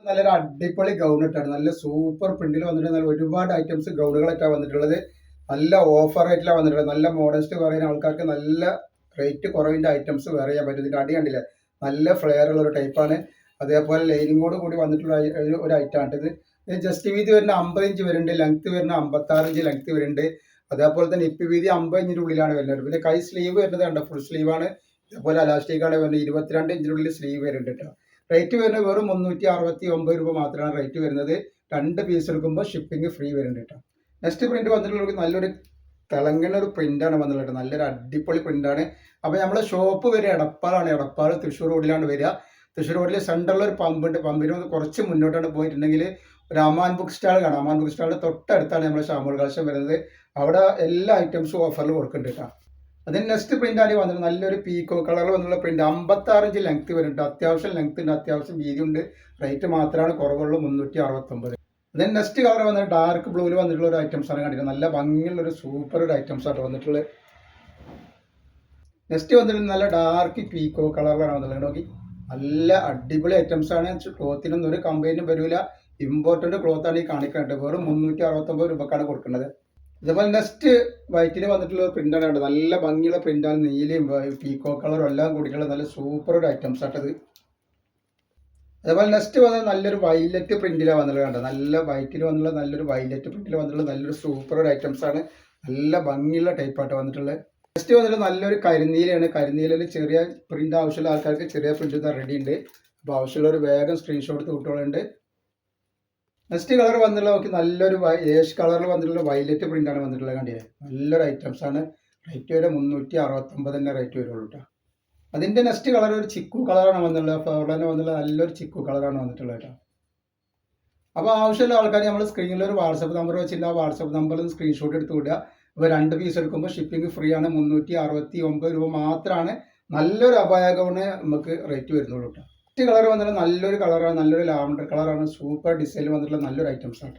നല്ലൊരു അടിപൊളി ഗൗൺ ഇട്ടാണ് നല്ല സൂപ്പർ പ്രിന്റിൽ വന്നിട്ട് നല്ല ഒരുപാട് ഐറ്റംസ് ഗൗണുകളായിട്ടാണ് വന്നിട്ടുള്ളത്. നല്ല ഓഫർ റേറ്റിലാണ് വന്നിട്ടുള്ളത്. നല്ല മോഡസ്റ്റ് പറയുന്ന ആൾക്കാർക്ക് നല്ല റേറ്റ് കുറവിൻ്റെ ഐറ്റംസ് വേറെ ചെയ്യാൻ പറ്റും. ഇതിൻ്റെ അടി കണ്ടില്ലേ, നല്ല ഫ്ലെയർ ഉള്ള ഒരു ടൈപ്പാണ്. അതേപോലെ ലൈനിങ്ങോട് കൂടി വന്നിട്ടുള്ള ഒരു ഐറ്റമാണ് ഇത്. ജസ്റ്റ് വീതി വരുന്ന 50 ഇഞ്ച് വരുന്നുണ്ട്, ലെങ്ത് വരുന്ന 56 ഇഞ്ച് ലെങ്ത് വരുന്നുണ്ട്. അതേപോലെ തന്നെ ഇപ്പ് വീതി 50 ഇഞ്ചിൻ്റെ ഉള്ളിലാണ് വരുന്നത്. പിന്നെ കൈ സ്ലീവ് വരുന്നത് കണ്ടോ, ഫുൾ സ്ലീവാണ്. അതേപോലെ അലാസ്റ്റിക്കാണ് വരുന്നത്. 22 ഇഞ്ചിനുള്ളിൽ സ്ലീവ് വരുന്നുണ്ട് കേട്ടോ. റേറ്റ് വരുന്നത് വെറും 369 രൂപ മാത്രമാണ് റേറ്റ് വരുന്നത്. 2 പീസ് എടുക്കുമ്പോൾ ഷിപ്പിംഗ് ഫ്രീ വരുന്നുണ്ട് കേട്ടോ. നെക്സ്റ്റ് പ്രിന്റ് വന്നിട്ടുള്ളത് നല്ലൊരു തിളങ്ങുന്ന ഒരു പ്രിന്റാണ് വന്നിട്ടുള്ളത്. നല്ലൊരു അടിപൊളി പ്രിന്റാണ്. അപ്പോൾ നമ്മളെ ഷോപ്പ് വരെ എടപ്പാളാണ്. എടപ്പാൾ തൃശ്ശൂർ റോഡിലാണ് വരിക. തൃശ്ശൂർ റോഡിൽ സെൻട്രലിൽ ഒരു പമ്പുണ്ട്. പമ്പിന് കുറച്ച് മുന്നോട്ടാണ് പോയിട്ടുണ്ടെങ്കിൽ ഒരു അമാൻ ബുക്ക് സ്റ്റാൾ കാണാം. അമാൻ ബുക്ക് സ്റ്റാളിൻ്റെ തൊട്ടടുത്താണ് നമ്മുടെ ഷാമോൾ കളക്ഷൻ വരുന്നത്. അവിടെ എല്ലാ ഐറ്റംസും ഓഫറിൽ കൊടുക്കുന്നുണ്ട് കേട്ടോ. അതിന് നെക്സ്റ്റ് പ്രിന്റ് ആണ് വന്നത് നല്ലൊരു പീക്കോ കളറിൽ വന്നുള്ള പ്രിന്റ്. 56 ഇഞ്ച് ലെങ്ത് വരുന്നുണ്ട്. അത്യാവശ്യം ലെങ്ത് ഉണ്ട്, അത്യാവശ്യം വീതി ഉണ്ട്. റേറ്റ് മാത്രമാണ് കുറവുള്ളൂ, 369. അതിന് നെക്സ്റ്റ് കളർ വന്നത് ഡാർക്ക് ബ്ലൂവിൽ വന്നിട്ടുള്ള ഒരു ഐറ്റംസ് ആണ് കണ്ടിട്ട്. നല്ല ഭംഗിയുള്ള ഒരു സൂപ്പർ ഒരു ഐറ്റംസ് ആയിട്ട് വന്നിട്ടുള്ളത്. നെക്സ്റ്റ് വന്നിട്ട് നല്ല ഡാർക്ക് പീക്കോ കളറിലാണ് വന്നിട്ടുള്ളത്. നോക്കി നല്ല അടിപൊളി ഐറ്റംസ് ആണ്. ക്ലോത്തിനൊന്നും ഒരു കംപ്ലൈന്റും വരില്ല. ഇമ്പോർട്ടന്റ് ക്ലോത്ത് ആണ് ഈ കാണിക്കുന്നത്. വെറും 369 രൂപക്കാണ് കൊടുക്കുന്നത്. ഇതേപോലെ നെക്സ്റ്റ് വൈറ്റിൽ വന്നിട്ടുള്ള പ്രിന്റാണ് കണ്ടത്. നല്ല ഭംഗിയുള്ള പ്രിന്റാണ്. നീലയും പീക്കോ കളറും എല്ലാം കൂടിയിട്ടുള്ള നല്ല സൂപ്പർ ഒരു ഐറ്റംസ് ആട്ടത്. അതേപോലെ നെക്സ്റ്റ് വന്നത് നല്ലൊരു വൈലറ്റ് പ്രിന്റിലാണ് വന്നിട്ടുള്ളത് കണ്ടത്. നല്ല വൈറ്റിൽ വന്നുള്ള നല്ലൊരു വൈലറ്റ് പ്രിന്റിൽ വന്നിട്ടുള്ള നല്ലൊരു സൂപ്പർ ഒരു ഐറ്റംസ് ആണ്. നല്ല ഭംഗിയുള്ള ടൈപ്പായിട്ട് വന്നിട്ടുള്ളത്. നെക്സ്റ്റ് വന്നിട്ട് നല്ലൊരു കരിനീലയാണ്. കരിനീലയിൽ ചെറിയ പ്രിന്റ് ആവശ്യമുള്ള ആൾക്കാർക്ക് ചെറിയ പ്രിന്റ് റെഡി ഉണ്ട്. അപ്പോൾ ആവശ്യമുള്ളൊരു വേഗം സ്ക്രീൻഷോട്ട് വിട്ടോളുണ്ട്. നെക്സ്റ്റ് കളർ വന്നിട്ടുള്ള നോക്കി നല്ലൊരു ഏഷ് കളറിൽ വന്നിട്ടുള്ള വൈലറ്റ് പ്രിന്റാണ് വന്നിട്ടുള്ളത്. കണ്ടില്ലേ, നല്ലൊരു ഐറ്റംസ് ആണ്. റേറ്റ് വരെ 369 തന്നെ റേറ്റ് വരുള്ളൂ കേട്ടോ. അതിൻ്റെ നെക്സ്റ്റ് കളർ ഒരു ചിക്കു കളറാണ് വന്നിട്ടുള്ളത്. ഫ്ലവറിന് വന്നിട്ടുള്ള നല്ലൊരു ചിക്കു കളറാണ് വന്നിട്ടുള്ളത് കേട്ടോ. അപ്പോൾ ആവശ്യമുള്ള ആൾക്കാർ നമ്മൾ സ്ക്രീനിൽ ഒരു വാട്സപ്പ് നമ്പർ വെച്ചിട്ട് ആ വാട്സപ്പ് നമ്പറിൽ സ്ക്രീൻഷോട്ട് എടുത്ത് വിടുക. അപ്പോൾ 2 പീസ് എടുക്കുമ്പോൾ ഷിപ്പിംഗ് ഫ്രീ ആണ്. 369 രൂപ മാത്രമാണ് നല്ലൊരു അബായ ഗൗണ് നമുക്ക് റേറ്റ് വരുന്നുള്ളൂ കേട്ടോ. കളർ വന്നിട്ട് നല്ലൊരു കളറാണ്, നല്ലൊരു ലാവണ്ടർ കളറാണ്. സൂപ്പർ ഡിസൈനിൽ വന്നിട്ടുള്ള നല്ലൊരു ഐറ്റംസ് ആണ്.